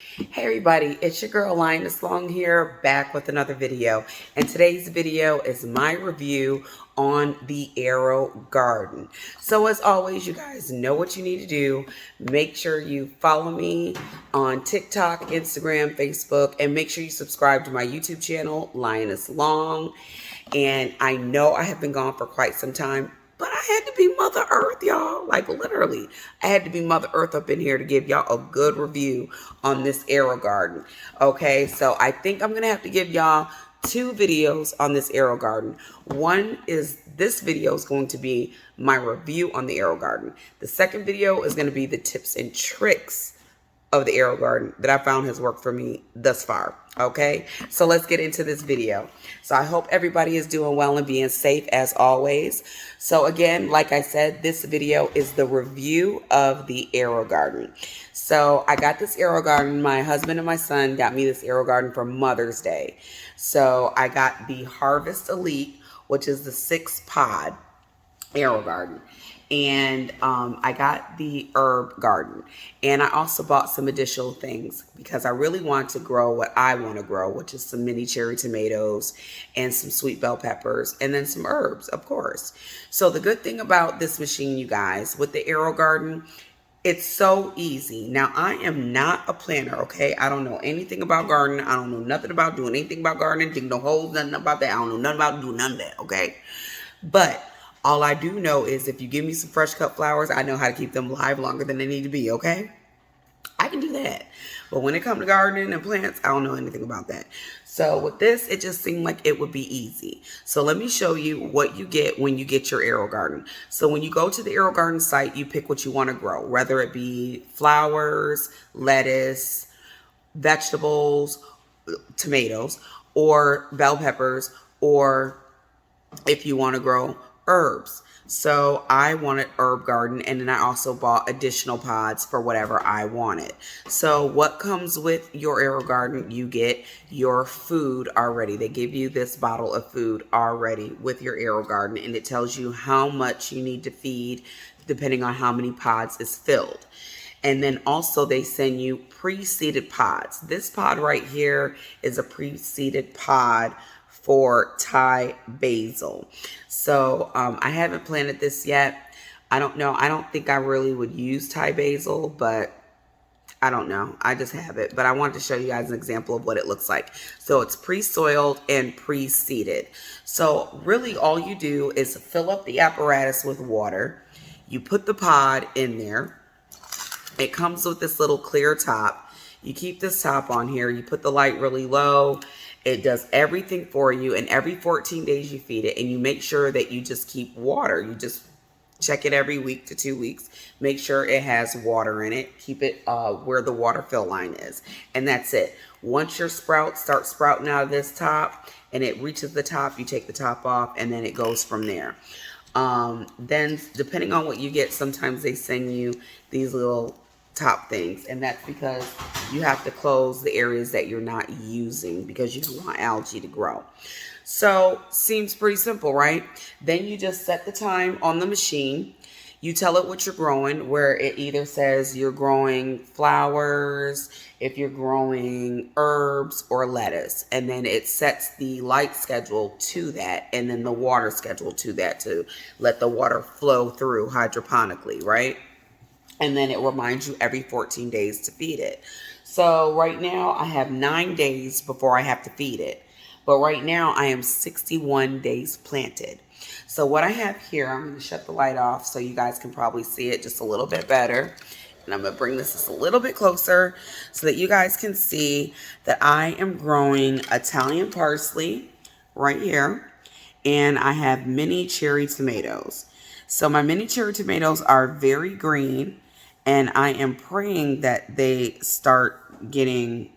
Hey everybody, it's your girl Linus Long here, back with another video. And today's video is my review on the AeroGarden. So as always, you guys know what you need to do. Make sure you follow me on TikTok, Instagram, Facebook, and make sure you subscribe to my YouTube channel, Linus Long. And I know I have been gone for quite some time, but I had to be Mother Earth, y'all. Like literally, I had to be Mother Earth up in here to give y'all a good review on this AeroGarden. Okay, so I think I'm gonna have to give y'all two videos on this AeroGarden. One is this video is going to be my review on the AeroGarden. The second video is going to be the tips and tricks of the AeroGarden that I found has worked for me thus far. Okay, so let's get into this video. So I hope everybody is doing well and being safe as always. So again, like I said, this video is the review of the AeroGarden. So I got this AeroGarden. My husband and my son got me this AeroGarden for Mother's Day. So I got the Harvest Elite, which is the 6-pod AeroGarden. And I got the herb garden, and I also bought some additional things because I really want to grow what I want to grow, which is some mini cherry tomatoes and some sweet bell peppers, and then some herbs, of course. So the good thing about this machine, you guys, with the AeroGarden, it's so easy. Now, I am not a planner, okay? I don't know anything about gardening. I don't know nothing about doing anything about gardening, dig no holes, nothing about that. I don't know nothing about doing none of that, okay? But all I do know is if you give me some fresh cut flowers, I know how to keep them live longer than they need to be, okay? I can do that. But when it comes to gardening and plants, I don't know anything about that. So with this, it just seemed like it would be easy. So let me show you what you get when you get your AeroGarden. So when you go to the AeroGarden site, you pick what you want to grow, whether it be flowers, lettuce, vegetables, tomatoes, or bell peppers, or if you want to grow herbs. So I wanted herb garden, and then I also bought additional pods for whatever I wanted. So what comes with your AeroGarden, you get your food already. They give you this bottle of food already with your AeroGarden, and it tells you how much you need to feed depending on how many pods is filled. And then also they send you pre-seeded pods. This pod right here is a pre-seeded pod for Thai basil. So I haven't planted this yet. I don't know. I don't think I really would use Thai basil, but I don't know. I just have it. But I wanted to show you guys an example of what it looks like. So it's pre-soiled and pre-seeded. So really all you do is fill up the apparatus with water. You put the pod in there. It comes with this little clear top. You keep this top on here. You put the light really low. It does everything for you, and every 14 days you feed it, and you make sure that you just keep water. You just check it every week to 2 weeks. Make sure it has water in it. Keep it where the water fill line is, and that's it. Once your sprouts start sprouting out of this top and it reaches the top, you take the top off, and then it goes from there. Then depending on what you get, sometimes they send you these little top things, and that's because you have to close the areas that you're not using because you don't want algae to grow. So seems pretty simple, right? Then you just set the time on the machine. You tell it what you're growing, where it either says you're growing flowers, if you're growing herbs or lettuce, and then it sets the light schedule to that, and then the water schedule to that to let the water flow through hydroponically, right? And then it reminds you every 14 days to feed it. So right now I have 9 days before I have to feed it. But right now I am 61 days planted. So what I have here, I'm going to shut the light off so you guys can probably see it just a little bit better. And I'm going to bring this just a little bit closer so that you guys can see that I am growing Italian parsley right here. And I have mini cherry tomatoes. So my mini cherry tomatoes are very green. And I am praying that they start getting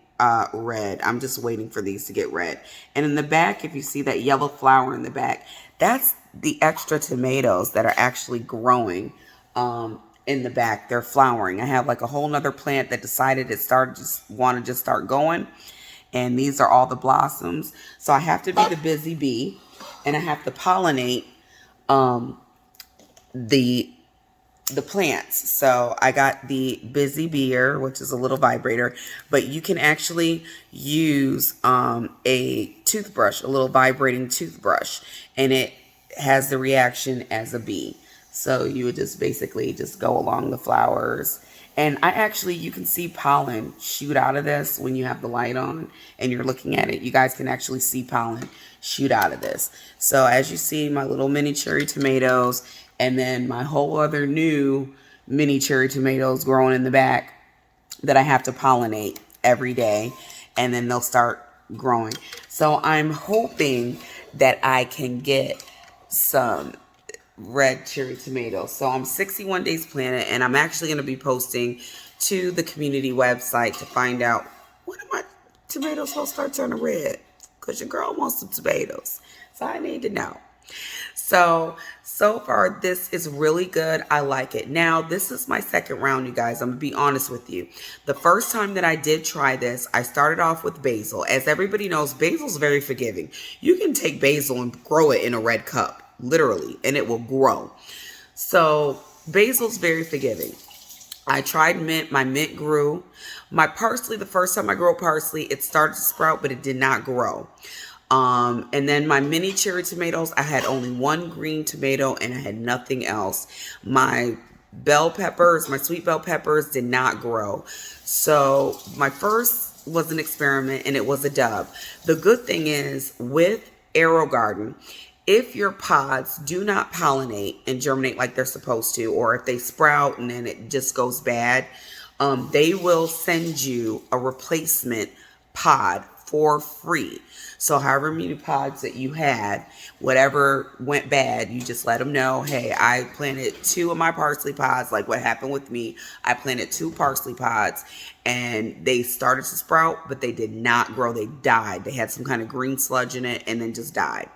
red. I'm just waiting for these to get red. And in the back, if you see that yellow flower in the back, that's the extra tomatoes that are actually growing in the back. They're flowering. I have like a whole nother plant that decided it started just want to just start going. And these are all the blossoms. So I have to be the busy bee, and I have to pollinate the the plants. So I got the Busy Beer, which is a little vibrator, but you can actually use a toothbrush, a little vibrating toothbrush, and it has the reaction as a bee. So you would just basically just go along the flowers. And you can see pollen shoot out of this when you have the light on and you're looking at it. You guys can actually see pollen shoot out of this. So as you see, my little mini cherry tomatoes, and then my whole other new mini cherry tomatoes growing in the back that I have to pollinate every day, and then they'll start growing. So I'm hoping that I can get some red cherry tomatoes. So I'm 61 days planted, and I'm actually going to be posting to the community website to find out when are my tomatoes supposed to start turning red, because your girl wants some tomatoes. So I need to know. So far this is really good. I like it. Now this is my second round, you guys. I'm gonna be honest with you. The first time that I did try this, I started off with basil. As everybody knows, basil's very forgiving. You can take basil and grow it in a red cup, literally, and it will grow. So basil's very forgiving. I tried mint. My mint grew. My parsley, the first time I grew parsley, it started to sprout, but it did not grow. And then my mini cherry tomatoes, I had only one green tomato and I had nothing else. My bell peppers, my sweet bell peppers did not grow. So my first was an experiment and it was a dub. The good thing is with AeroGarden, if your pods do not pollinate and germinate like they're supposed to, or if they sprout and then it just goes bad, they will send you a replacement pod for free. So however many pods that you had, whatever went bad, you just let them know, hey, I planted 2 of my parsley pods, like what happened with me. I planted 2 parsley pods and they started to sprout, but they did not grow. They died. They had some kind of green sludge in it and then just died.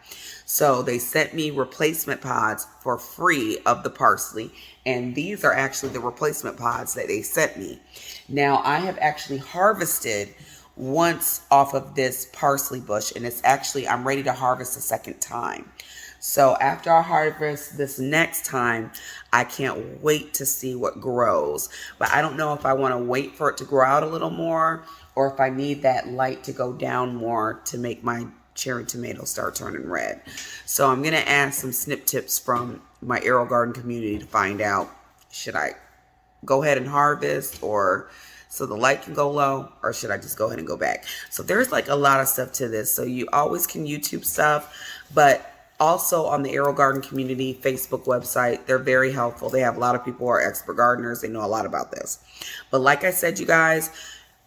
So they sent me replacement pods for free of the parsley. And these are actually the replacement pods that they sent me. Now I have actually harvested once off of this parsley bush, and it's actually, I'm ready to harvest a second time. So after I harvest this next time, I can't wait to see what grows. But I don't know if I want to wait for it to grow out a little more, or if I need that light to go down more to make my cherry tomatoes start turning red. So I'm going to ask some snip tips from my AeroGarden community to find out, should I go ahead and harvest, or so the light can go low, or should I just go ahead and go back? So there's like a lot of stuff to this. So you always can YouTube stuff, but also on the AeroGarden community Facebook website, they're very helpful. They have a lot of people who are expert gardeners. They know a lot about this. But like I said, you guys,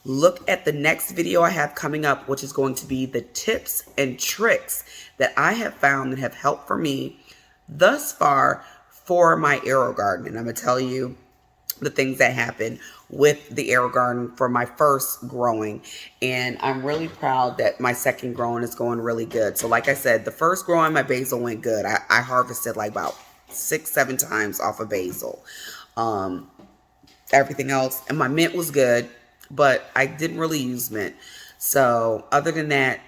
look at the next video I have coming up, which is going to be the tips and tricks that I have found that have helped for me thus far for my AeroGarden. And I'm going to tell you the things that happened with the AeroGarden for my first growing. And I'm really proud that my second growing is going really good. So like I said, the first growing, my basil went good. I harvested like about 6-7 times off of basil. Everything else, and my mint was good, but I didn't really use mint. So other than that,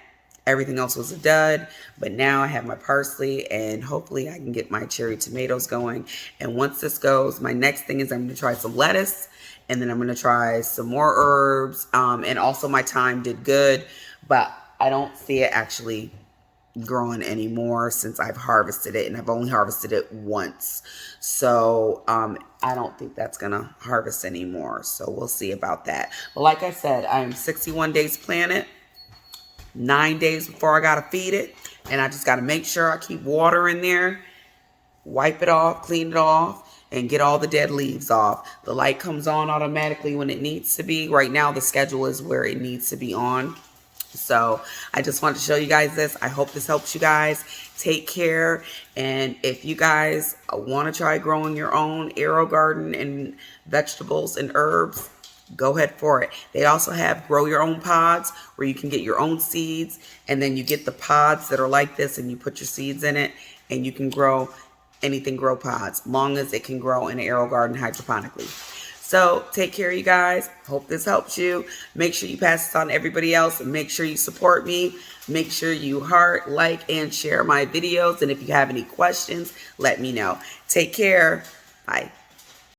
everything else was a dud. But now I have my parsley, and hopefully I can get my cherry tomatoes going. And once this goes, my next thing is I'm going to try some lettuce, and then I'm going to try some more herbs. And also my thyme did good, but I don't see it actually growing anymore since I've harvested it, and I've only harvested it once. So I don't think that's gonna harvest anymore. So we'll see about that. But like I said, I'm 61 days planted, 9 days before I gotta feed it, and I just gotta make sure I keep water in there, wipe it off, clean it off, and get all the dead leaves off. The light comes on automatically when it needs to be. Right now the schedule is where it needs to be on. So I just wanted to show you guys this. I hope this helps you guys. Take care. And if you guys want to try growing your own AeroGarden and vegetables and herbs, go ahead for it. They also have grow your own pods where you can get your own seeds, and then you get the pods that are like this and you put your seeds in it, and you can grow anything grow pods, long as it can grow in an AeroGarden hydroponically. So take care, you guys. Hope this helps you. Make sure you pass this on to everybody else. Make sure you support me. Make sure you heart, like, and share my videos. And if you have any questions, let me know. Take care. Bye.